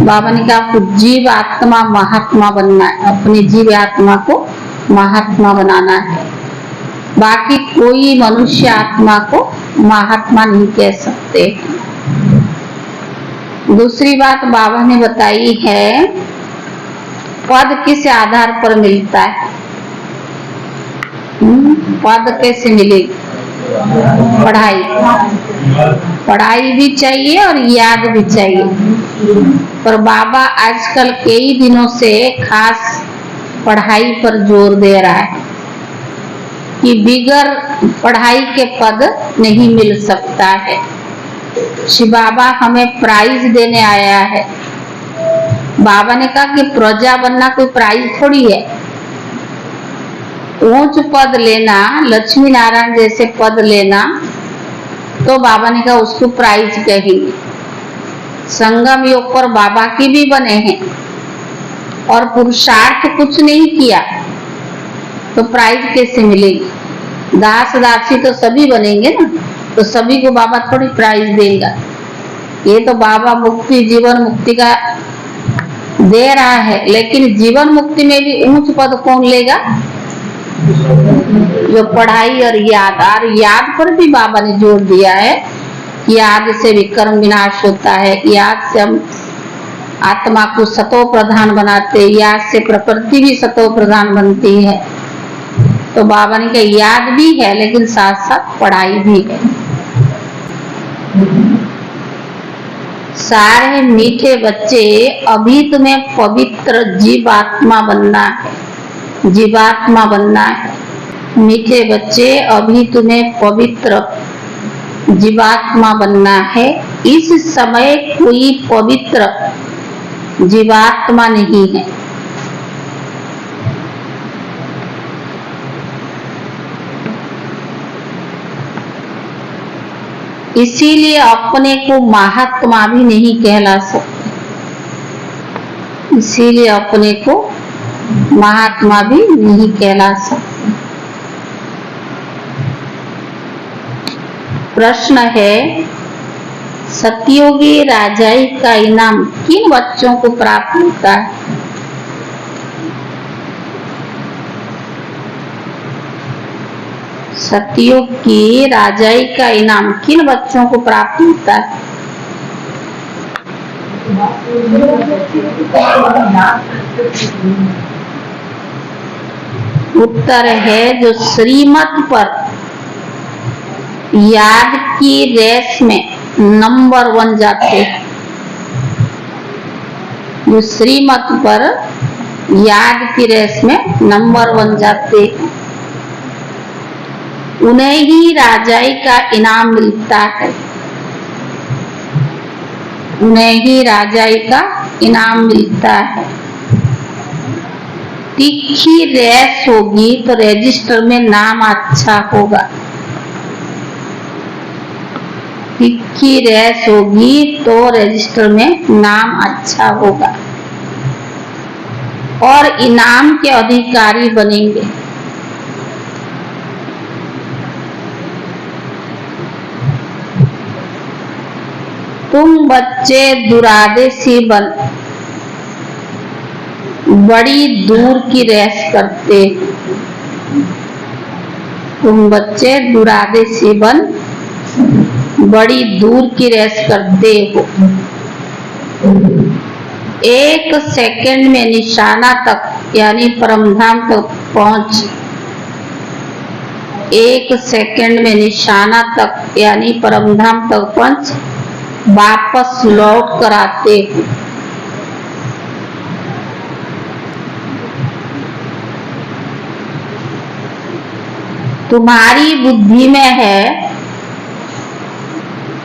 बाबा ने कहा आपको जीव आत्मा महात्मा बनना है, अपनी जीव आत्मा को महात्मा बनाना है। बाकी कोई मनुष्य आत्मा को महात्मा नहीं कह सकते। दूसरी बात बाबा ने बताई है, पद किस आधार पर मिलता है? पद कैसे मिलेगी? पढ़ाई भी चाहिए और याद भी चाहिए। पर बाबा आजकल कई दिनों से खास पढ़ाई पर जोर दे रहा है कि बिगर पढ़ाई के पद नहीं मिल सकता है। शिव बाबा हमें प्राइज देने आया है। बाबा ने कहा कि प्रजा बनना कोई प्राइज थोड़ी है। ऊंच पद लेना, लक्ष्मी नारायण जैसे पद लेना, तो बाबा ने कहा उसको प्राइज कहेंगे। संगम योग पर बाबा की भी बने हैं और पुरुषार्थ कुछ नहीं किया तो प्राइज कैसे मिलेगी? दास दासी तो सभी बनेंगे ना, तो सभी को बाबा थोड़ी प्राइज देगा। ये तो बाबा मुक्ति, जीवन मुक्ति का दे रहा है, लेकिन जीवन मुक्ति में भी ऊंच पद कौन लेगा? जो पढ़ाई और याद पर भी बाबा ने जोर दिया है। याद से भी कर्म विनाश होता है, याद से हम आत्मा को सतो प्रधान बनाते, याद से प्रकृति भी सतो प्रधान बनती है। तो बाबा ने कहा याद भी है लेकिन साथ साथ पढ़ाई भी है। सारे मीठे बच्चे, अभी तुम्हें पवित्र जीवात्मा बनना है, जीवात्मा बनना है। मीठे बच्चे, अभी तुम्हें पवित्र जीवात्मा बनना है। इस समय कोई पवित्र जीवात्मा नहीं है। इसीलिए अपने को महात्मा भी नहीं कहला सकते। इसीलिए अपने को महात्मा भी नहीं कहला सकते। प्रश्न है, सतयोगी राजाई का इनाम किन बच्चों को प्राप्त होता है? सतयुग की राजाई का इनाम किन बच्चों को प्राप्त होता है? उत्तर है जो श्रीमत पर याद की रेस में नंबर 1 जाते हैं। जो श्रीमत पर याद की रेस में नंबर 1 जाते हैं, उन्हें ही राजाई का इनाम मिलता है। उन्हें ही राजाई का इनाम मिलता है। तीखी रेस होगी तो रजिस्टर में नाम अच्छा होगा। तीखी रेस होगी तो रजिस्टर में नाम अच्छा होगा और इनाम के अधिकारी बनेंगे। तुम बच्चे दुरादेसी बन बड़ी दूर की रेस करते। तुम बच्चे दुरादेसी बन बड़ी दूर की रेस करते हो। 1 सेकंड में निशाना तक यानी परमधाम तक पहुंच, 1 सेकंड में निशाना तक यानी परमधाम तक पहुंच वापस लौट कर आते हो। तुम्हारी बुद्धि में है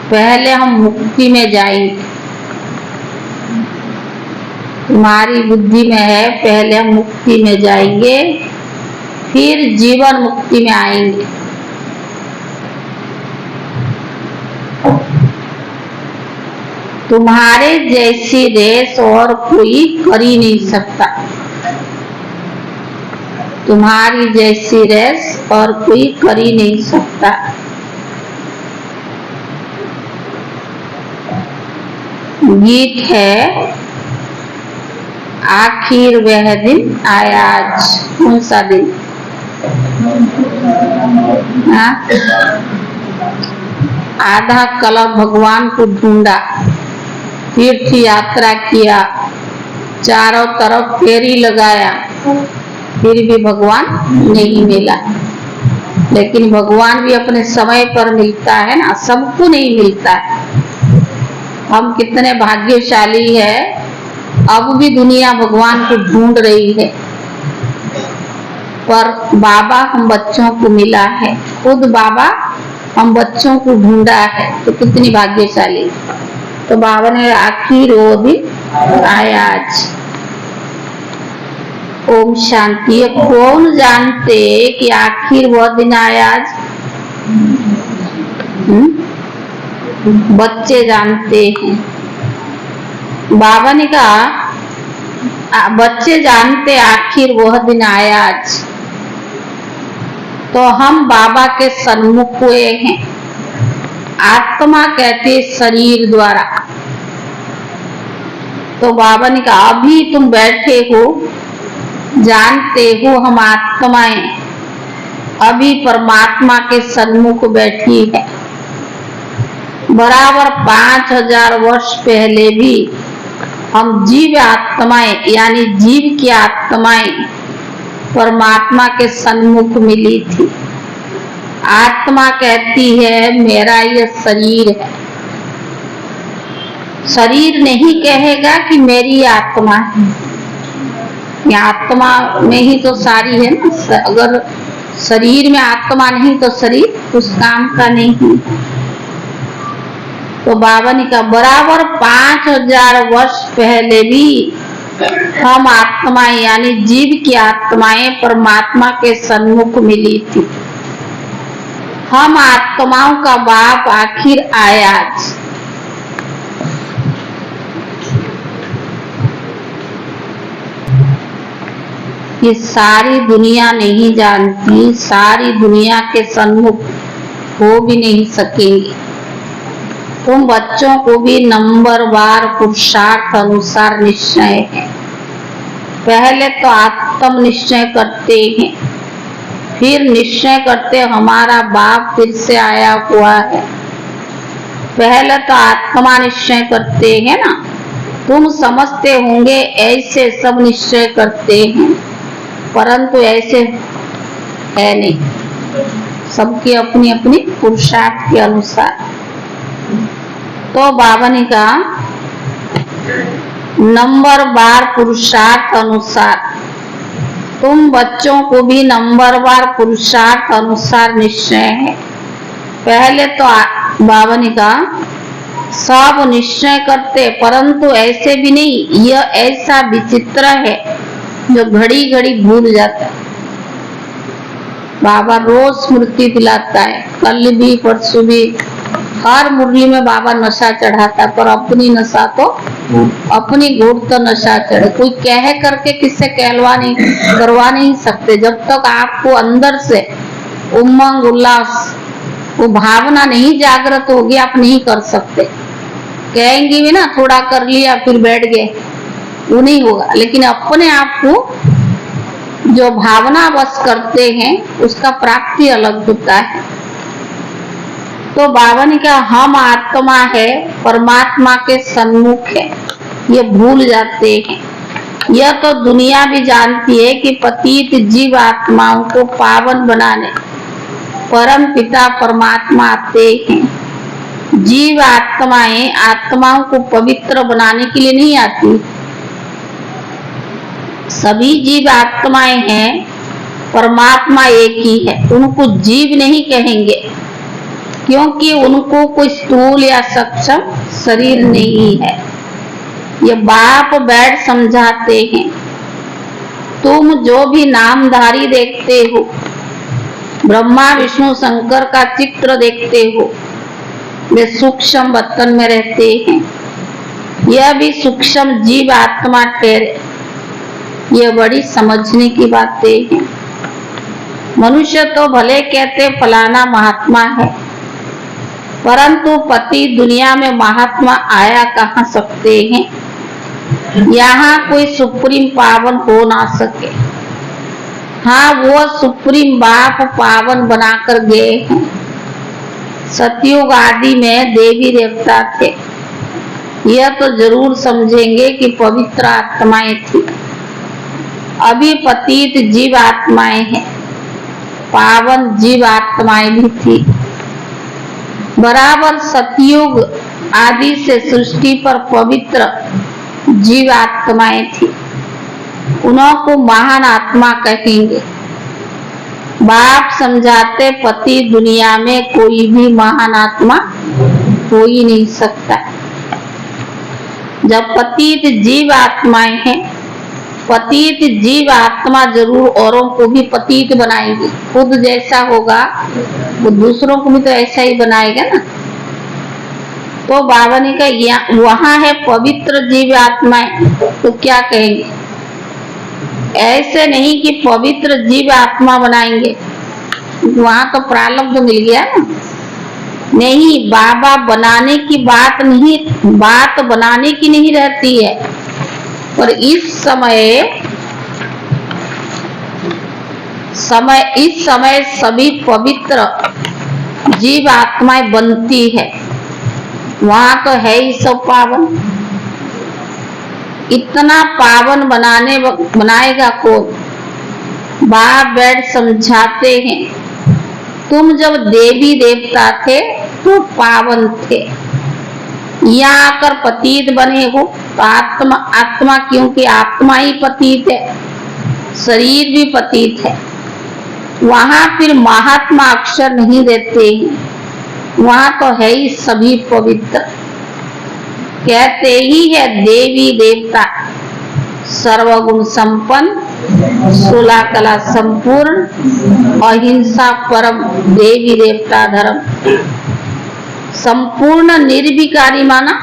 पहले हम मुक्ति में जाएंगे। तुम्हारी बुद्धि में है पहले हम मुक्ति में जाएंगे, फिर जीवन मुक्ति में आएंगे। तुम्हारे जैसी रेस और कोई कर ही नहीं सकता। तुम्हारी जैसी रेस और कोई कर ही नहीं सकता। गीत है, आखिर वह दिन आया आज। कौन सा दिन? आधा कलप भगवान को ढूंढा, तीर्थ यात्रा किया, चारों तरफ फेरी लगाया, फिर भी भगवान नहीं मिला। लेकिन भगवान भी अपने समय पर मिलता है ना, सबको नहीं मिलता है। हम कितने भाग्यशाली है, अब भी दुनिया भगवान को ढूंढ रही है, पर बाबा हम बच्चों को मिला है। खुद बाबा हम बच्चों को ढूंढा है, तो कितनी भाग्यशाली। तो बाबा ने आखिर वो दिन आया आज। ओम शांति। ये कौन जानते कि आखिर वह दिन आया आज? बच्चे जानते हैं। बाबा ने कहा बच्चे जानते आखिर वह दिन आया आज। तो हम बाबा के सन्मुख हुए हैं। आत्मा कहते शरीर द्वारा। तो बाबा ने कहा अभी तुम बैठे हो, जानते हो हम आत्माएं अभी परमात्मा के सन्मुख बैठी है। बराबर 5000 वर्ष पहले भी हम जीव आत्माएं यानी जीव की आत्माएं परमात्मा के सन्मुख मिली थी। आत्मा कहती है मेरा ये शरीर है। शरीर नहीं कहेगा कि मेरी आत्मा है। ये आत्मा में ही तो सारी है ना। अगर शरीर में आत्मा नहीं तो शरीर उस काम का नहीं। तो बाबा ने कहा बराबर 5000 वर्ष पहले भी हम आत्माएं यानी जीव की आत्माएं परमात्मा के सन्मुख मिली थी। हम आत्माओं का बाप आखिर आया आज। ये सारी दुनिया नहीं जानती, सारी दुनिया के सन्मुख हो भी नहीं सकेंगे। तुम बच्चों को भी नंबरवार पुरुषार्थ अनुसार निश्चय है। पहले तो आत्म निश्चय करते हैं, फिर निश्चय करते हमारा बाप फिर से आया हुआ है। पहले तो आत्मा निश्चय करते हैं ना। तुम समझते होंगे ऐसे सब निश्चय करते हैं, परंतु ऐसे है नहीं। सबकी अपनी अपनी पुरुषार्थ के अनुसार। तो बाबा ने कहा नंबरवार पुरुषार्थ अनुसार तुम बच्चों को भी नंबरवार पुरुषार्थ अनुसार निश्चय है। पहले तो बाबा ने कहा सब निश्चय करते, परंतु ऐसे भी नहीं। यह ऐसा विचित्र है जो घड़ी घड़ी भूल जाता है। बाबा रोज स्मृति दिलाता है, कल भी परसों भी हर मुरली में बाबा नशा चढ़ाता, पर अपनी नशा तो अपनी घूट तो नशा चढ़े। कोई कह करके किससे करवा नहीं सकते। जब तक आपको अंदर से उमंग उल्लास वो भावना नहीं जागृत होगी आप नहीं कर सकते। कहेंगे भी ना थोड़ा कर लिया फिर बैठ गए, वो नहीं होगा। लेकिन अपने आप को जो भावना बस करते हैं उसका प्राप्ति अलग होता है। तो बाबा ने कहा हम आत्मा है, परमात्मा के सन्मुख है, ये भूल जाते हैं। यह तो दुनिया भी जानती है कि पतित जीव आत्माओं को पावन बनाने परम पिता परमात्मा आते हैं। जीव आत्माएं आत्माओं को पवित्र बनाने के लिए नहीं आती। सभी जीव आत्माएं हैं, परमात्मा एक ही है। उनको जीव नहीं कहेंगे क्योंकि उनको कोई स्थूल या सक्षम शरीर नहीं है। ये बाप बैठ समझाते हैं। तुम जो भी नामधारी देखते हो, ब्रह्मा विष्णु शंकर का चित्र देखते हो, वे सूक्ष्म बर्तन में रहते हैं। यह भी सूक्ष्म जीव आत्मा ठहरे। ये बड़ी समझने की बातें हैं। मनुष्य तो भले कहते फलाना महात्मा है, परंतु पति दुनिया में महात्मा आया कहाँ सकते हैं। यहाँ कोई सुप्रीम पावन हो ना सके। हाँ, वो सुप्रीम बाप पावन बनाकर गए हैं। सतयुग आदि में देवी देवता थे, यह तो जरूर समझेंगे कि पवित्र आत्माएं थी। अभी पतित जीव आत्माएं हैं, पावन जीव आत्माएं भी थी। बराबर सतयुग आदि से सृष्टि पर पवित्र जीव आत्माएं थी, उन्हों को महान आत्मा कहेंगे। बाप समझाते पति दुनिया में कोई भी महान आत्मा हो ही नहीं सकता। जब पतित जीव आत्माएं हैं, पतित जीव आत्मा जरूर औरों को भी पतित बनाएंगे। खुद जैसा होगा वो दूसरों को भी तो ऐसा ही बनाएगा ना। तो बाबा ने कहा वहां है पवित्र जीव आत्माएं, तो क्या कहेंगे? ऐसे नहीं कि पवित्र जीव आत्मा बनाएंगे, वहां तो प्रारब्ध मिल गया ना। नहीं, बाबा बनाने की बात नहीं, बात बनाने की नहीं रहती है। और इस समय सभी पवित्र जीव आत्माएं बनती है। वहां तो है ही सब पावन। इतना पावन बनाएगा कौन? बाप बैठ समझाते हैं, तुम जब देवी देवता थे तो पावन थे, यहाँ आकर पतित बने हो तो आत्मा क्योंकि आत्मा ही पतित है, शरीर भी पतित है। वहां फिर महात्मा अक्षर नहीं देते हैं, वहां तो है ही सभी पवित्र। कहते ही है देवी देवता सर्वगुण संपन्न, 16 कला संपूर्ण, अहिंसा परम देवी देवता धर्म। संपूर्ण निर्विकारी माना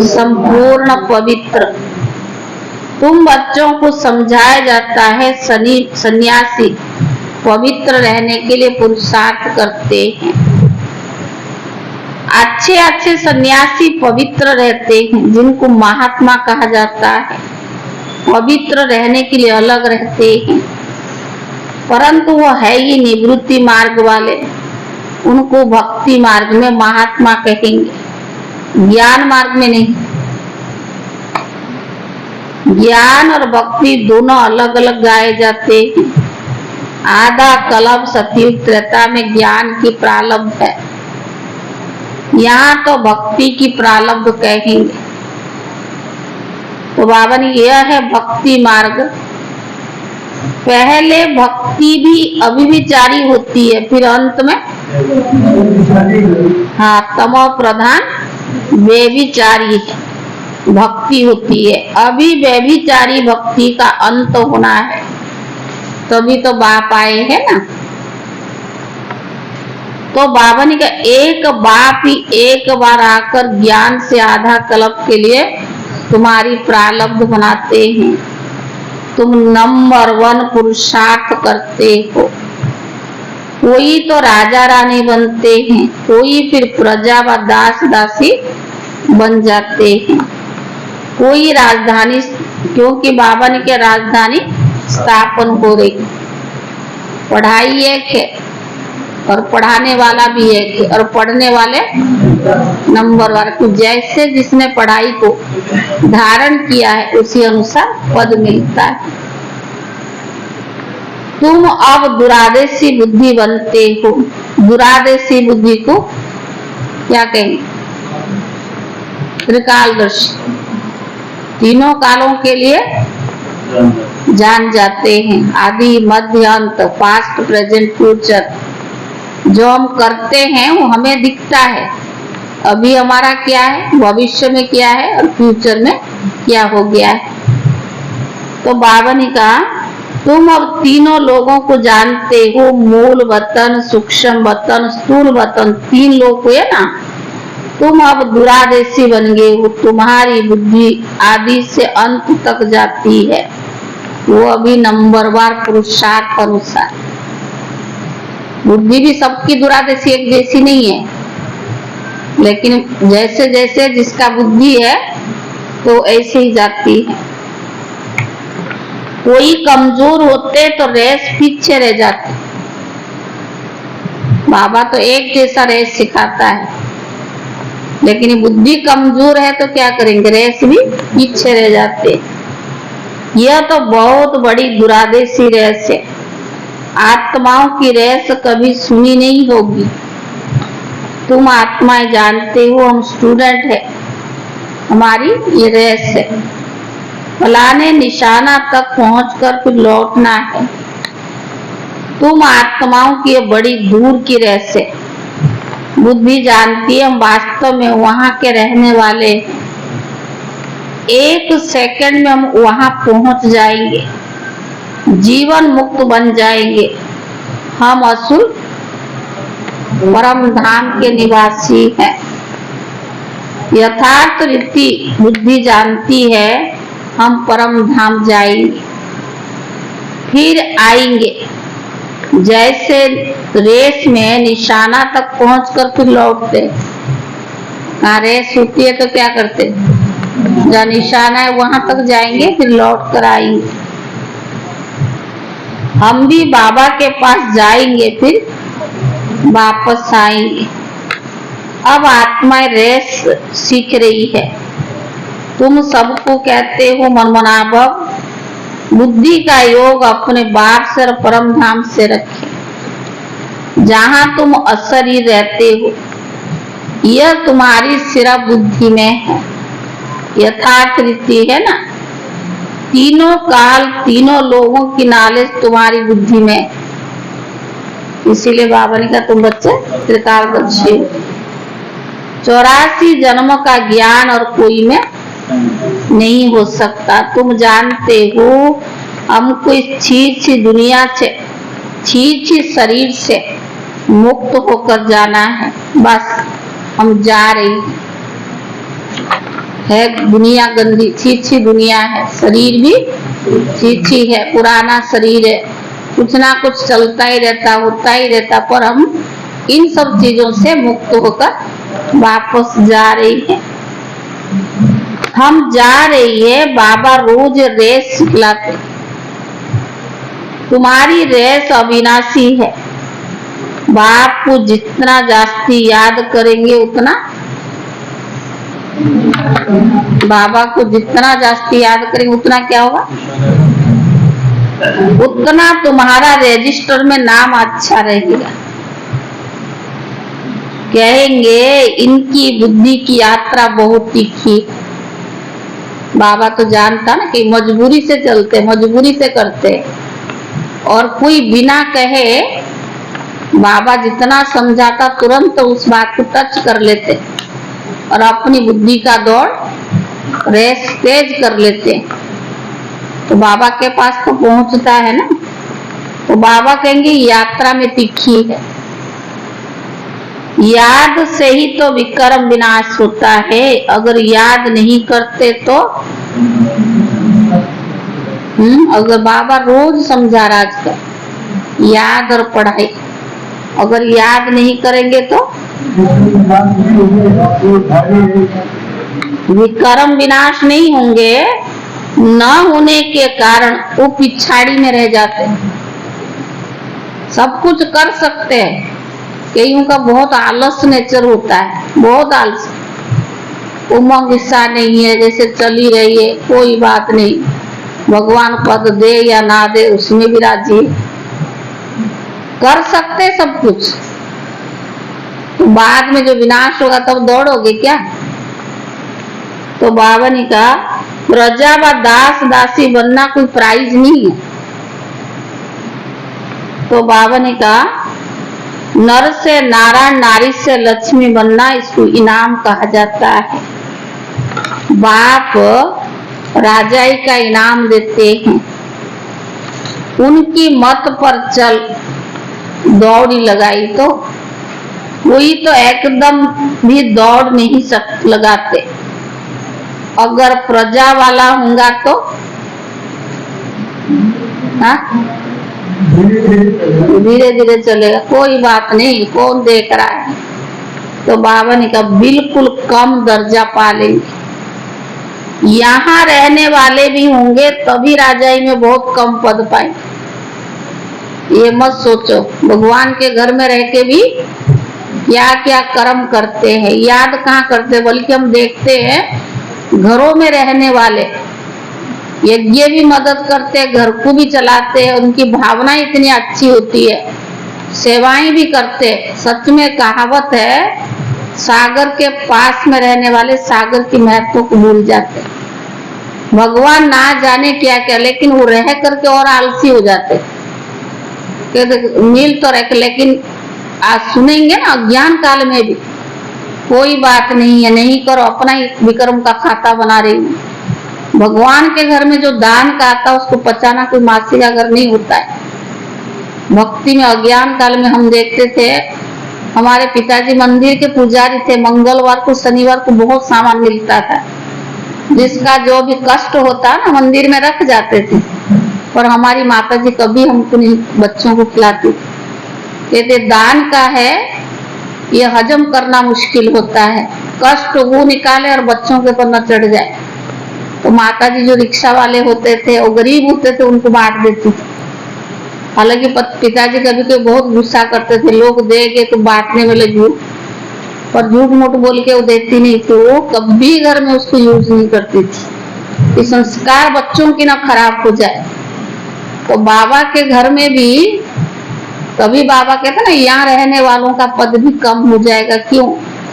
संपूर्ण पवित्र। तुम बच्चों को समझाया जाता है सन्यासी पवित्र रहने के लिए पुरुषार्थ करते हैं। अच्छे अच्छे सन्यासी पवित्र रहते हैं, जिनको महात्मा कहा जाता है, पवित्र रहने के लिए अलग रहते हैं। परंतु वो है ही निवृत्ति मार्ग वाले, उनको भक्ति मार्ग में महात्मा कहेंगे, ज्ञान मार्ग में नहीं। ज्ञान और भक्ति दोनों अलग अलग गाए जाते हैं। आधा कल्प सतयुग त्रेता में ज्ञान की प्रारब्ध है, यहाँ तो भक्ति की प्रारब्ध कहेंगे। तो बाबा ने यह है भक्ति मार्ग। पहले भक्ति भी अभिविचारी होती है, फिर अंत में हाँ तमो प्रधान व्यभिचारी भक्ति होती है। अभी व्यभिचारी भक्ति का अंत होना है, तभी तो बाप आए हैं ना। तो बाबा ने कहा एक बाप ही एक बार आकर ज्ञान से आधा कल्प के लिए तुम्हारी प्रारब्ध बनाते हैं। तुम नंबर 1 पुरुषार्थ करते हो। कोई तो राजा रानी बनते हैं, कोई फिर प्रजा व दास दासी बन जाते हैं, कोई राजधानी, क्योंकि बाबा ने क्या राजधानी स्थापन हो रही। पढ़ाई एक है और पढ़ाने वाला भी एक है, और पढ़ने वाले नंबर 1। जैसे जिसने पढ़ाई को धारण किया है उसी अनुसार पद मिलता है। तुम अब दुरादेशी बुद्धि बनते हो। दुरादेशी बुद्धि को क्या कहेंगे? त्रिकालदर्शी, तीनों कालों के लिए जान जाते हैं। आदि मध्य अंत, पास्ट प्रेजेंट फ्यूचर। जो हम करते हैं वो हमें दिखता है, अभी हमारा क्या है, भविष्य में क्या है और फ्यूचर में क्या हो गया है। तो बाबा ने कहा तुम अब तीनों लोगों को जानते हो, मूल वतन, सूक्ष्म वतन, स्थूल वतन, 3 लोग हुए ना। तुम अब दुरादेशी बन गए हो, तुम्हारी बुद्धि आदि से अंत तक जाती है, वो अभी नंबरवार पुरुषार्थ अनुसार। बुद्धि भी सबकी दुरादेशी एक जैसी नहीं है। लेकिन जैसे जैसे जिसका बुद्धि है तो ऐसे ही जाती है। कोई कमजोर होते तो रेस पीछे रह जाते। बाबा तो एक जैसा रेस सिखाता है, लेकिन बुद्धि कमजोर है तो क्या करेंगे, रेस भी पीछे रह जाते। यह तो बहुत बड़ी दुरादेशी रेस है। आत्माओं की रेस कभी सुनी नहीं होगी। तुम आत्माएं जानते हो हम स्टूडेंट है, हमारी ये रेस है। फलाने निशाना तक पहुंचकर फिर लौटना है। तुम आत्माओं की बड़ी दूर की रेस है। बुद्धि जानती है हम वास्तव में वहां के रहने वाले हैं। एक सेकंड में हम वहां पहुंच जाएंगे, जीवन मुक्त बन जाएंगे। हम असुर परम धाम के निवासी हैं। यथार्थ रीति बुद्धि जानती है हम परम धाम जाएंगे, फिर आएंगे। जैसे रेस में निशाना तक पहुंचकर फिर लौटते। कहाँ रेस होती है तो क्या करते, जहाँ निशाना है वहां तक जाएंगे, फिर लौट कर आएंगे। हम भी बाबा के पास जाएंगे, फिर वापस आएंगे। अब आत्मा रेस सीख रही है। तुम सबको कहते हो मनमनाभव, बुद्धि का योग अपने बाप से और परम धाम से रखे, जहां तुम अशरीर रहते हो। यह तुम्हारी सिर्फ बुद्धि में है। यथार्थ रीति है ना, तीनों काल तीनों लोगों की नॉलेज तुम्हारी बुद्धि में। इसीलिए बाबा ने कहा तुम बच्चे त्रिकालदर्शी हो। 84 जन्मों का ज्ञान और कोई में नहीं हो सकता। तुम जानते हो हमको इस छीछी दुनिया से, छीछी शरीर से मुक्त होकर जाना है। बस हम जा रही है। दुनिया गंदी छीछी दुनिया है, शरीर भी छीछी है, पुराना शरीर है, कुछ ना कुछ चलता ही रहता, होता ही रहता, पर हम इन सब चीजों से मुक्त होकर वापस जा रही है। हम जा रही है। बाबा रोज रेस सिखलाते। तुम्हारी रेस अविनाशी है। बाप को जितना जास्ती याद करेंगे उतना, बाबा को जितना जास्ती याद करेंगे उतना क्या होगा, उतना तुम्हारा रजिस्टर में नाम अच्छा रहेगा। कहेंगे इनकी बुद्धि की यात्रा बहुत तीखी। बाबा तो जानता ना कि मजबूरी से चलते, मजबूरी से करते, और कोई बिना कहे बाबा जितना समझाता तुरंत तो उस बात को टच कर लेते और अपनी बुद्धि का दौड़ रेस तेज कर लेते। तो बाबा के पास तो पहुंचता है ना। तो बाबा कहेंगे यात्रा में तीखी है। याद से ही तो विक्रम विनाश होता है। अगर याद नहीं करते तो अगर बाबा रोज समझा रहा आजकल याद और पढ़ाई, अगर याद नहीं करेंगे तो विक्रम विनाश नहीं होंगे। न होने के कारण वो पिछाड़ी में रह जाते हैं। सब कुछ कर सकते हैं, कईयों का बहुत आलस नेचर होता है, बहुत आलस, उमंग हिस्सा नहीं है, जैसे चली रही है, कोई बात नहीं, भगवान पद दे या ना दे उसमें भी राजी कर सकते सब कुछ। तो बाद में जो विनाश होगा तब दौड़ोगे क्या। तो बाबा ने कहा प्रजा व दास दासी बनना कोई प्राइज नहीं है। तो बाबा ने कहा नर से नारायण, नारी से लक्ष्मी बनना, इसको इनाम कहा जाता है। बाप राजाई का इनाम देते हैं। उनकी मत पर चल दौड़ी लगाई तो कोई तो एकदम भी दौड़ नहीं लगाते। अगर प्रजा वाला होगा तो धीरे धीरे चलेगा, कोई बात नहीं, कौन देख रहा है। तो बाबा ने कहा बिल्कुल कम दर्जा पा लेंगे। यहाँ रहने वाले भी होंगे तभी राजाई में बहुत कम पद पाएंगे। ये मत सोचो भगवान के घर में रह के भी क्या क्या कर्म करते हैं, याद कहाँ करते, बल्कि हम देखते हैं घरों में रहने वाले यज्ञ भी मदद करते, घर को भी चलाते, उनकी भावना इतनी अच्छी होती है, सेवाएं भी करते। सच में कहावत है, सागर के पास में रहने वाले सागर की महत्व को भूल जाते। भगवान ना जाने क्या क्या, लेकिन वो रह करके और आलसी हो जाते। मिल तो रख, लेकिन आज सुनेंगे ना अज्ञान काल में भी कोई बात नहीं है, नहीं करो, अपना ही विक्रम का खाता बना रही हूँ। भगवान के घर में जो दान का आता है उसको पचाना कोई मासी का घर नहीं होता है। भक्ति में अज्ञान काल में हम देखते थे, हमारे पिताजी मंदिर के पुजारी थे, मंगलवार को शनिवार को बहुत सामान मिलता था, जिसका जो भी कष्ट होता ना मंदिर में रख जाते थे। पर हमारी माताजी कभी हमको नहीं, बच्चों को खिलाती, कहते दान का है, ये हजम करना मुश्किल होता है, कष्ट वो निकाले और बच्चों के ऊपर न चढ़ जाए। तो माताजी जो रिक्शा वाले होते थे, वो गरीब होते थे, उनको बांट देती थी। हालांकि पिताजी कभी कभी बहुत गुस्सा करते थे, लोग देंगे तो बांटने में लगी, पर झूठ मूठ बोल के वो देती नहीं थी। वो कभी घर में उसको यूज नहीं करती थी कि संस्कार बच्चों की ना खराब हो जाए। तो बाबा के घर में भी कभी बाबा कहते ना, यहाँ रहने वालों का पद भी कम हो जाएगा। क्यों?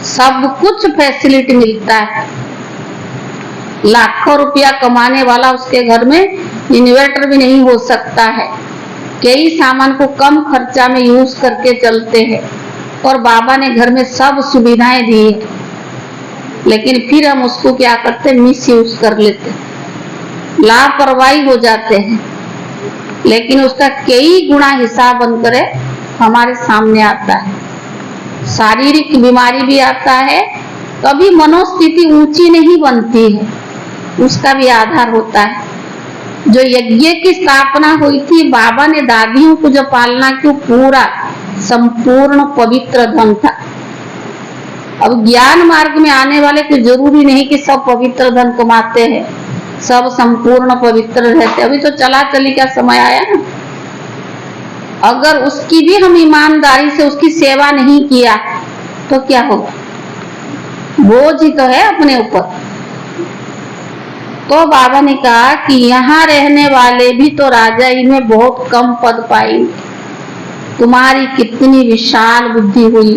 सब कुछ फैसिलिटी मिलता है। लाखों रुपया कमाने वाला उसके घर में इन्वर्टर भी नहीं हो सकता है। कई सामान को कम खर्चा में यूज करके चलते हैं, और बाबा ने घर में सब सुविधाएं दी है, लेकिन फिर हम उसको क्या करते, मिस यूज कर लेते, लापरवाही हो जाते हैं। लेकिन उसका कई गुना हिसाब बनकर हमारे सामने आता है। शारीरिक बीमारी भी आता है, कभी मनोस्थिति ऊंची नहीं बनती है, उसका भी आधार होता है। जो यज्ञ की स्थापना हुई थी, बाबा ने दादियों को जो पालना की, पूरा संपूर्ण पवित्र धन था। अब ज्ञान मार्ग में आने वाले को जरूरी नहीं कि सब पवित्र धन कमाते हैं, सब संपूर्ण पवित्र रहते। अभी तो चला चली का समय आया ना, अगर उसकी भी हम ईमानदारी से उसकी सेवा नहीं किया तो क्या होगा, बोझ ही तो है अपने ऊपर। तो बाबा ने कहा कि यहाँ रहने वाले भी तो राजाई में बहुत कम पद पाएंगे। तुम्हारी कितनी विशाल बुद्धि हुई।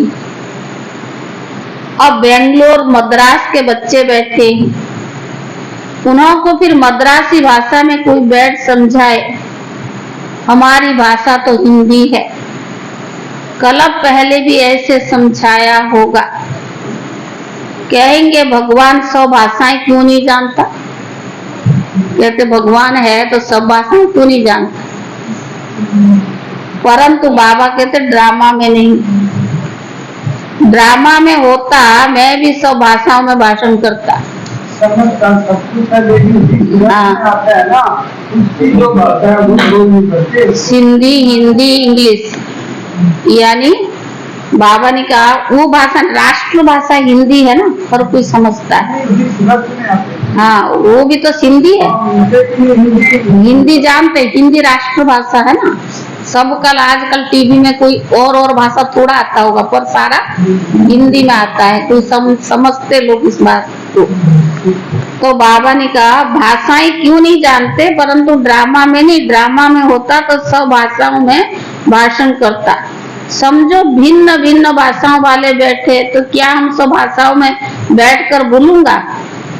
अब बेंगलोर मद्रास के बच्चे बैठे हैं, उनको फिर मद्रासी भाषा में कोई बैठ समझाए, हमारी भाषा तो हिंदी है, कल पहले भी ऐसे समझाया होगा। कहेंगे भगवान सब भाषाएं क्यों नहीं जानता? कहते भगवान है तो सब भाषाएं क्यों नहीं जानता? परंतु बाबा कहते ड्रामा में नहीं, ड्रामा में होता मैं भी सब भाषाओं में भाषण करता। सिंधी, हिंदी, इंग्लिश, यानी बाबा ने कहा वो भाषा राष्ट्र भाषा हिंदी है ना, हर कोई समझता है। हाँ, वो भी तो सिंधी है, हिंदी जानते, हिंदी राष्ट्र भाषा है ना। सब कल आजकल टीवी में कोई और भाषा थोड़ा आता होगा, पर सारा हिंदी में आता है, कोई समझते लोग इस बात को। तो बाबा ने कहा भाषाएं क्यों नहीं जानते, परंतु ड्रामा में नहीं, ड्रामा में होता तो सब भाषाओं में भाषण करता। समझो भिन्न भिन्न भाषाओं वाले बैठे, तो क्या हम सब भाषाओं में बैठकर बोलूंगा?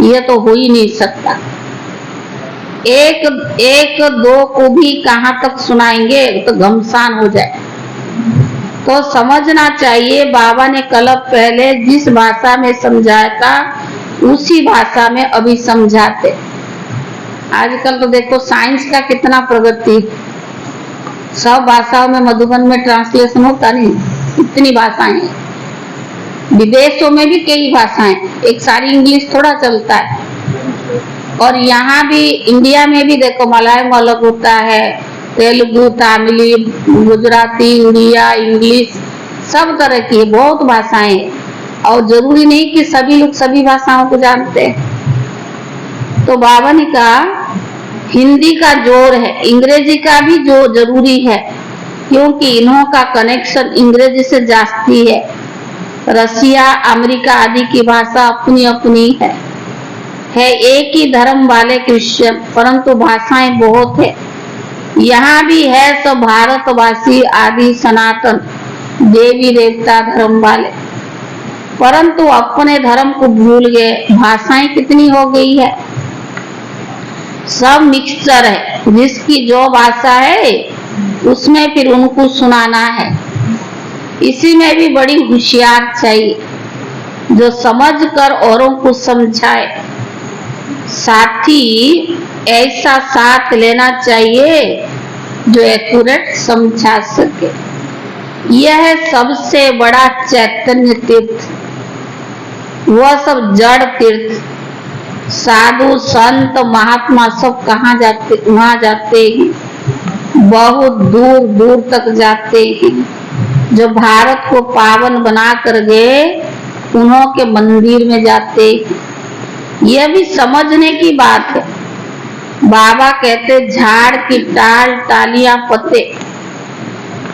ये तो हो ही नहीं सकता। एक दो को भी कहाँ तक सुनाएंगे, तो घमसान हो जाए। तो समझना चाहिए बाबा ने कल पहले जिस भाषा में समझाया था उसी भाषा में अभी समझाते। आजकल तो देखो साइंस का कितना प्रगति, सब भाषाओं में मधुबन में ट्रांसलेशन होता नहीं, इतनी भाषाएं। विदेशों में भी कई भाषाएं, एक सारी इंग्लिश थोड़ा चलता है। और यहाँ भी इंडिया में भी देखो मलयालम अलग होता है, तेलुगु, तमिल, गुजराती, उड़िया, इंग्लिश, सब तरह की बहुत भाषाएं। और जरूरी नहीं कि सभी लोग सभी भाषाओं को जानते हैं। तो बाबा ने कहा हिंदी का जोर है, अंग्रेजी का भी जो जरूरी है, क्योंकि इन्हों का कनेक्शन अंग्रेजी से जास्ती है। रसिया, अमेरिका आदि की भाषा अपनी अपनी है एक ही धर्म वाले क्रिश्चियन, परंतु भाषाएं बहुत है। यहाँ भी है सब भारतवासी आदि सनातन देवी देवता धर्म वाले, परंतु अपने धर्म को भूल गए। भाषाएं कितनी हो गई है, सब मिक्सचर है, जिसकी जो भाषा है उसमें फिर उनको सुनाना है। इसी में भी बड़ी होशियार चाहिए जो समझकर औरों को समझाए। साथी ऐसा साथ लेना चाहिए जो एक्यूरेट समझा सके। यह सबसे बड़ा चैतन्य तीर्थ, वह सब जड़ तीर्थ, साधु संत महात्मा सब कहाँ जाते, वहां जाते हैं, बहुत दूर दूर तक जाते हैं। जो भारत को पावन बना कर गए उन्हों के मंदिर में जाते हैं। यह भी समझने की बात है। बाबा कहते झाड़ की टाल टालियां पत्ते,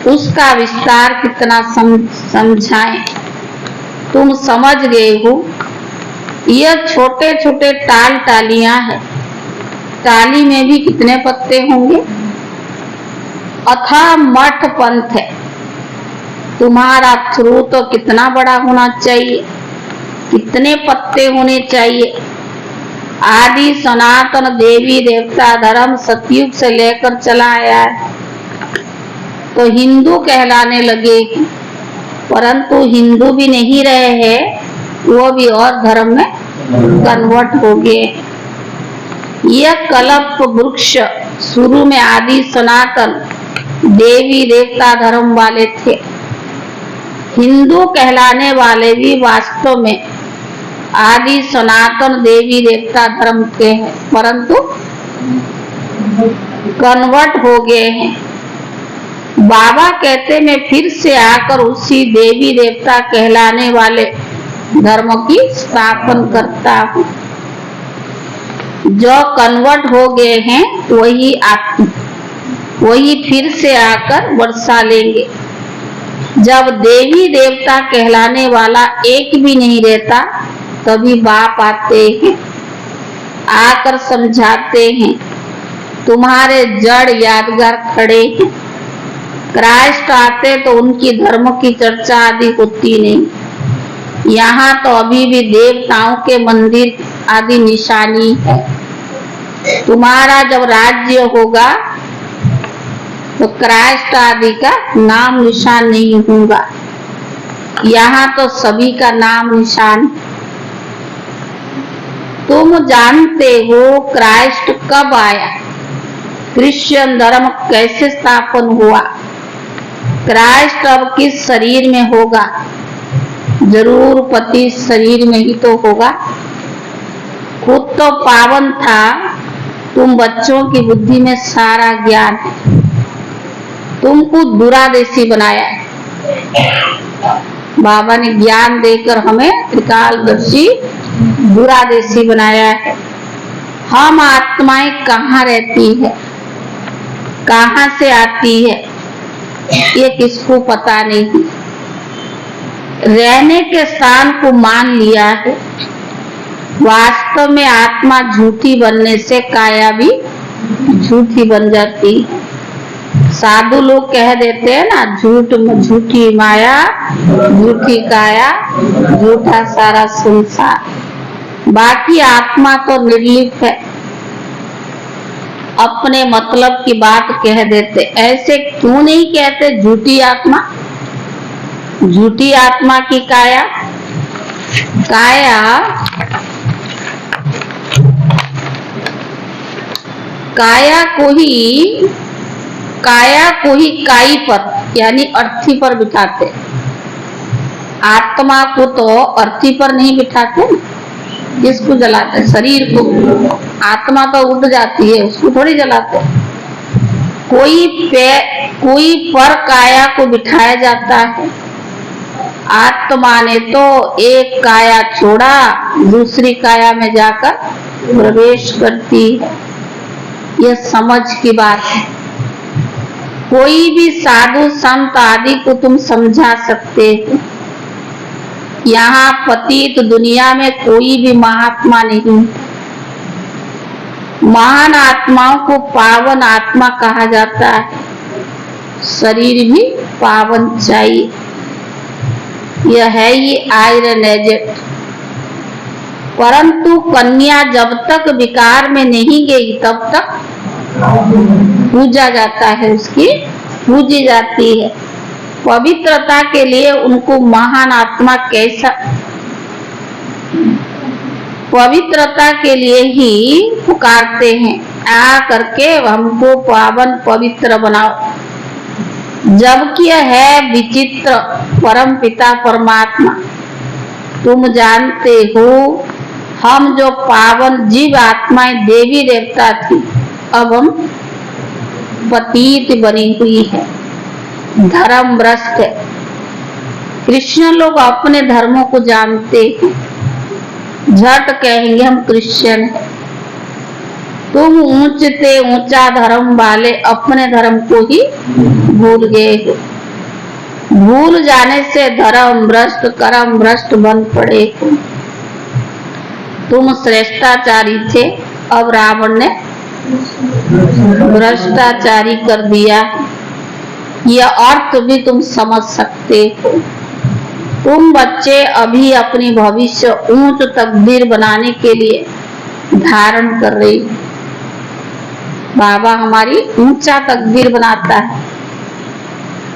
उसका विस्तार कितना समझाएं। तुम समझ गए हो। यह छोटे छोटे टाल टालियां हैं, टाली में भी कितने पत्ते होंगे। अथाह मठ पंथ है, तुम्हारा थ्रू तो कितना बड़ा होना चाहिए, कितने पत्ते होने चाहिए। आदि सनातन देवी देवता धर्म सतयुग से लेकर चला आया है। तो हिंदू कहलाने लगे, परंतु हिंदू भी नहीं रहे हैं, वो भी और धर्म में कन्वर्ट हो गए। यह कल्प वृक्ष शुरू में आदि सनातन देवी देवता धर्म वाले थे। हिंदू कहलाने वाले भी वास्तव में आदि सनातन देवी देवता धर्म के हैं, परंतु कन्वर्ट हो गए हैं। बाबा कहते मैं फिर से आकर उसी देवी देवता कहलाने वाले धर्म की स्थापना करता हूँ। जो कन्वर्ट हो गए हैं वही फिर से आकर वर्षा लेंगे। जब देवी देवता कहलाने वाला एक भी नहीं रहता, तभी बाप आते हैं, आकर समझाते हैं। तुम्हारे जड़ यादगार खड़े हैं। क्राइस्ट आते तो उनकी धर्म की चर्चा आदि होती नहीं। यहाँ तो अभी भी देवताओं के मंदिर आदि निशानी है। तुम्हारा जब राज्य होगा तो क्राइस्ट आदि का नाम निशान नहीं होगा। यहाँ तो सभी का नाम निशान। तुम जानते हो क्राइस्ट कब आया, क्रिश्चियन धर्म कैसे स्थापन हुआ। क्राइस्ट अब किस शरीर में होगा, जरूर पति शरीर में ही तो होगा। खुद तो पावन था, तुम बच्चों की बुद्धि में सारा ज्ञान है, तुमको दुरादेशी बनाया। बाबा ने ज्ञान देकर हमें त्रिकालदर्शी दुरादेशी बनाया है। हम आत्माएं कहाँ रहती है, कहाँ से आती है, ये किसको पता नहीं। रहने के स्थान को मान लिया है। वास्तव में आत्मा झूठी बनने से काया भी झूठी बन जाती है। साधु लोग कह देते हैं ना, झूठी माया, झूठी काया, झूठा सारा संसार। बाकी आत्मा तो निर्लिप्त है, अपने मतलब की बात कह देते। ऐसे क्यों नहीं कहते झूठी आत्मा, झूठी आत्मा की काया। काया को ही काई पर यानी अर्थी पर बिठाते। आत्मा को तो अर्थी पर नहीं बिठाते, किसको जलाते, शरीर को। आत्मा तो उड़ जाती है, उसको थोड़ी जलाते। कोई पर काया को बिठाया जाता है। आत्मा ने तो एक काया छोड़ा, दूसरी काया में जाकर प्रवेश करती है। यह समझ की बात है। कोई भी साधु संत आदि को तुम समझा सकते हो। यहाँ पतित दुनिया में कोई भी महात्मा नहीं। महान आत्माओं को पावन आत्मा कहा जाता है। शरीर भी पावन चाहिए। यह है ये आयरन एजेंट। परंतु कन्या जब तक विकार में नहीं गई तब तक पूजा जाता है, उसकी पूजी जाती है। पवित्रता के लिए उनको महान आत्मा कैसा, पवित्रता के लिए ही पुकारते हैं, आ करके हमको पावन पवित्र बनाओ। जबकि यह है विचित्र परम पिता परमात्मा। तुम जानते हो हम जो पावन जीव आत्माएं देवी देवता थी, अब हम पतित बनी हुई है, धर्म भ्रष्ट है। कृष्ण लोग अपने धर्मों को जानते हैं, झट कहेंगे हम क्रिश्चियन हैं। तुम ऊंचते ऊंचा धर्म वाले अपने धर्म को ही भूल गए हो। भूल जाने से धर्म भ्रष्ट कर्म भ्रष्ट बन पड़े हो। तुम श्रेष्ठाचारी थे, अब रावण ने भ्रष्टाचारी कर दिया। यह अर्थ भी तुम समझ सकते हो। तुम बच्चे अभी अपनी भविष्य ऊंच तकदीर बनाने के लिए धारण कर रही हो। बाबा हमारी ऊंचा तकदीर बनाता है।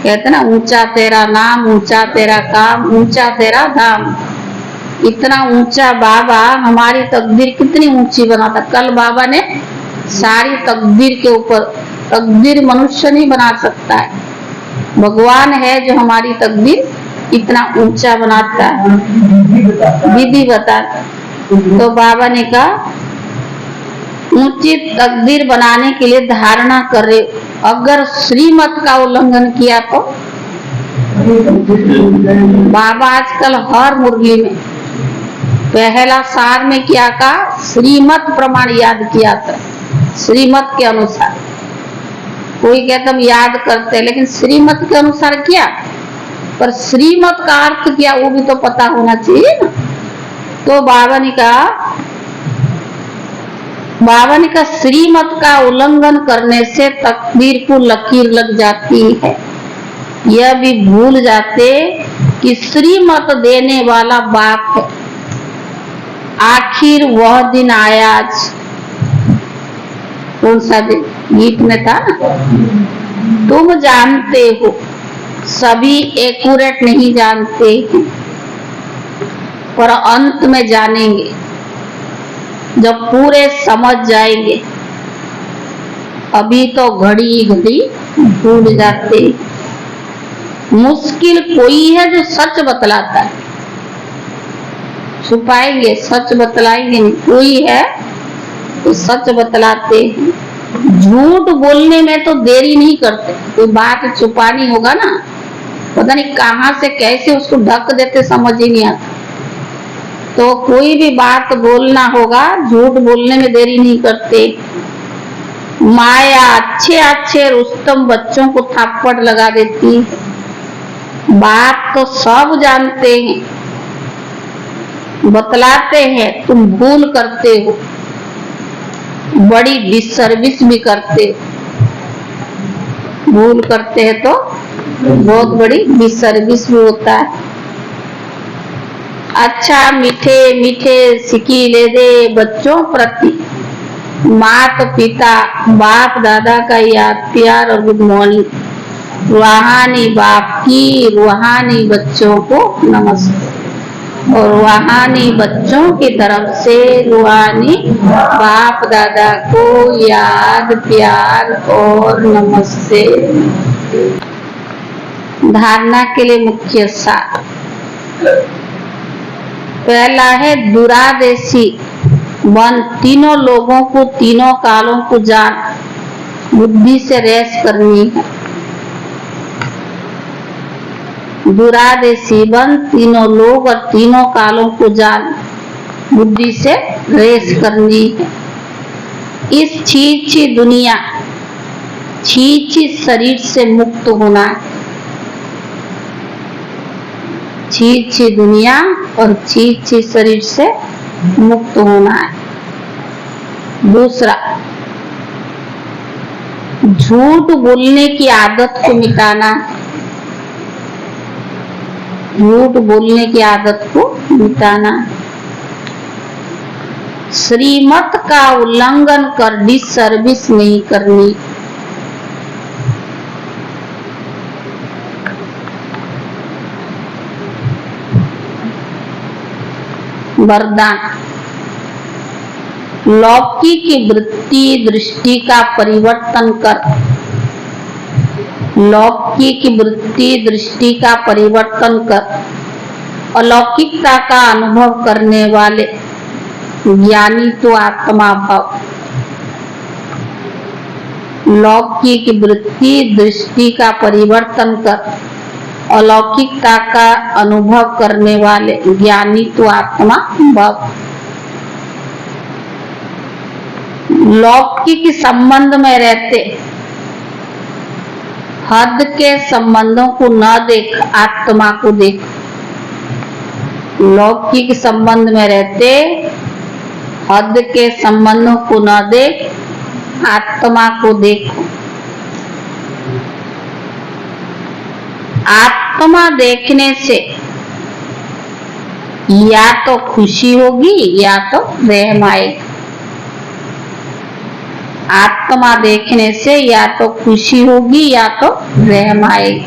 कहते ना, ऊंचा तेरा नाम, ऊंचा तेरा काम, ऊंचा तेरा धाम। इतना ऊंचा बाबा हमारी तकदीर कितनी ऊंची बनाता। कल बाबा ने सारी तकदीर के ऊपर, तकदीर मनुष्य नहीं बना सकता है, भगवान है जो हमारी तकदीर इतना ऊंचा बनाता है, विधि बताता। तो बाबा ने कहा ऊंची तकदीर बनाने के लिए धारणा कर रहे। अगर श्रीमत का उल्लंघन किया तो बाबा आजकल हर मुरली में पहला सार में क्या कहा, श्रीमत प्रमाण याद किया था। श्रीमत के अनुसार, कोई कहता हम याद करते हैं, लेकिन श्रीमत के अनुसार क्या, पर श्रीमत का अर्थ क्या वो भी तो पता होना चाहिए ना। तो बाबा ने कहा श्रीमत का उल्लंघन करने से तकदीर को लकीर लग जाती है। यह भी भूल जाते कि श्रीमत देने वाला बाप है। आखिर वह दिन आया आज। कौन सा दिन, गीत में था ना। तुम जानते हो, सभी एक्यूरेट नहीं जानते हैं, पर अंत में जानेंगे जब पूरे समझ जाएंगे। अभी तो घड़ी घड़ी भूल जाते। मुश्किल कोई है जो सच बतलाता है, छुपाएंगे सच बतलाएंगे नहीं। कोई है तो सच बतलाते हैं। झूठ बोलने में तो देरी नहीं करते। कोई बात छुपानी होगा ना, पता नहीं कहां से कैसे उसको ढक देते, समझ ही नहीं आता। तो कोई भी बात बोलना होगा, झूठ बोलने में देरी नहीं करते। माया अच्छे अच्छे रुस्तम बच्चों को थप्पड़ लगा देती है। बात तो सब जानते हैं, बतलाते हैं, तुम भूल करते हो, बड़ी डिसर्विस भी करते हो। भूल करते हैं तो बहुत बड़ी डिसर्विस भी होता है। अच्छा मीठे मीठे सिकीले दे बच्चों प्रति माता पिता बाप दादा का याद प्यार और गुड मॉर्निंग। रूहानी बाप की रूहानी बच्चों को नमस्ते, और रूहानी बच्चों की तरफ से रूहानी बाप दादा को याद प्यार और नमस्ते। धारणा के लिए मुख्य सार। पहला है दुरादेशी मन। तीनों लोगों को तीनों कालों को जान बुद्धि से रेस करनी है। दुरादेशी बन, तीनों लोग और तीनों कालों को जान, बुद्धि से रेस करनी है। इस छी दुनिया, छी शरीर से मुक्त होना है। छी दुनिया और छी शरीर से मुक्त होना है। दूसरा, झूठ बोलने की आदत को मिटाना। झूठ बोलने की आदत को मिटाना। श्रीमत का उल्लंघन कर डिसर्विस नहीं करनी। वरदान, लौकिक की वृत्ति दृष्टि का परिवर्तन कर। लौकिक की वृत्ति दृष्टि का परिवर्तन कर अलौकिकता का अनुभव करने वाले ज्ञानी तो आत्मा भव। लौकिक वृत्ति दृष्टि का परिवर्तन कर अलौकिकता का अनुभव करने वाले ज्ञानी तो आत्मा भव। लौकिक संबंध में रहते हद के संबंधों को न देख, आत्मा को देख। लौकिक संबंध में रहते हद के संबंधों को न देख, आत्मा को देखो। आत्मा देखने से या तो खुशी होगी या तो रहम आएगी। आत्मा देखने से या तो खुशी होगी या तो रहम आएगी।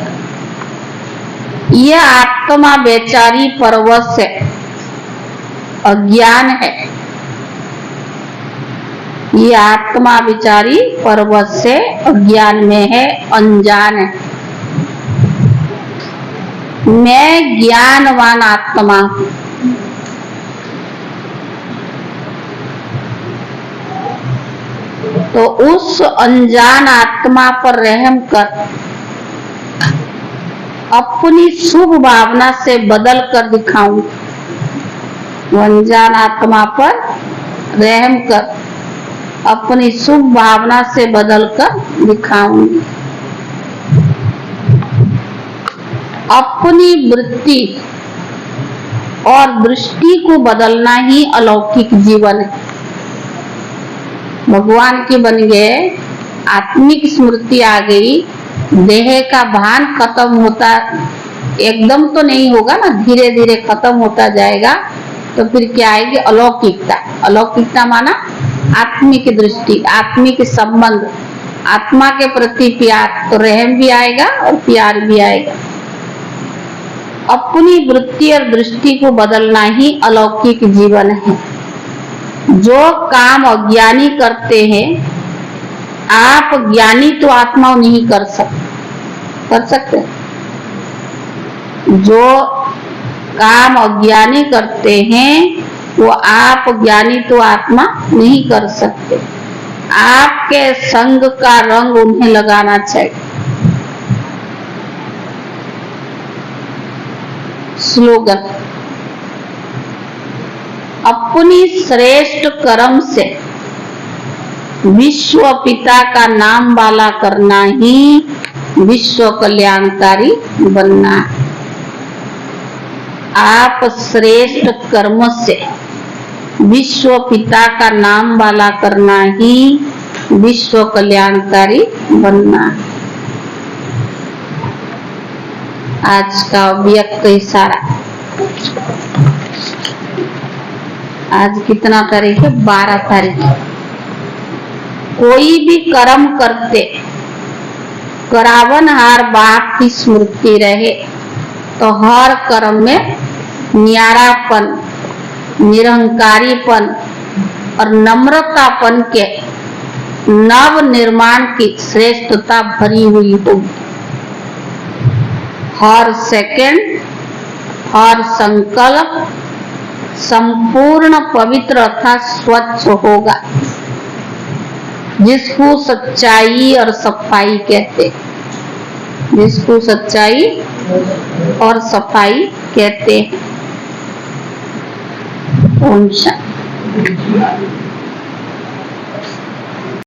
यह आत्मा बेचारी परवश है, अज्ञान है। ये आत्मा बेचारी परवश से अज्ञान में है, अनजान है। मैं ज्ञानवान आत्मा हूं। तो उस अनजान आत्मा पर रहम कर, अपनी शुभ भावना से बदल कर दिखाऊं। अनजान आत्मा पर रहम कर, अपनी शुभ भावना से बदल कर दिखाऊंगी। अपनी वृत्ति और दृष्टि को बदलना ही अलौकिक जीवन है। भगवान के बन गए, आत्मिक स्मृति आ गई, देह का भान खत्म होता, एकदम तो नहीं होगा ना, धीरे धीरे खत्म होता जाएगा। तो फिर क्या आएगी? अलौकिकता। अलौकिकता माना आत्मिक दृष्टि, आत्मिक संबंध, आत्मा के प्रति प्यार। तो रहम भी आएगा और प्यार भी आएगा। अपनी वृत्ति और दृष्टि को बदलना ही अलौकिक जीवन है। जो काम अज्ञानी करते हैं, आप ज्ञानी तो आत्मा नहीं कर सकते। जो काम अज्ञानी करते हैं वो आप ज्ञानी तो आत्मा नहीं कर सकते। आपके संग का रंग उन्हें लगाना चाहिए। स्लोगन, अपनी श्रेष्ठ कर्म से विश्व पिता का नाम वाला करना ही विश्व कल्याणकारी बनना है। आप श्रेष्ठ कर्म से विश्व पिता का नाम वाला करना ही विश्व कल्याणकारी बनना है। आज का व्यक्त इशारा। आज कितना तारीख है? 12 तारीख। कोई भी कर्म करते करावनहार बाप की स्मृति रहे तो हर कर्म में न्यारापन, निरंकारीपन और नम्रतापन के नव निर्माण की श्रेष्ठता भरी हुई होगी। हर सेकंड, हर संकल्प संपूर्ण पवित्र अर्थात स्वच्छ होगा, जिसको सच्चाई और सफाई कहते। जिसको सच्चाई और सफाई कहते हैं। ओम शांति।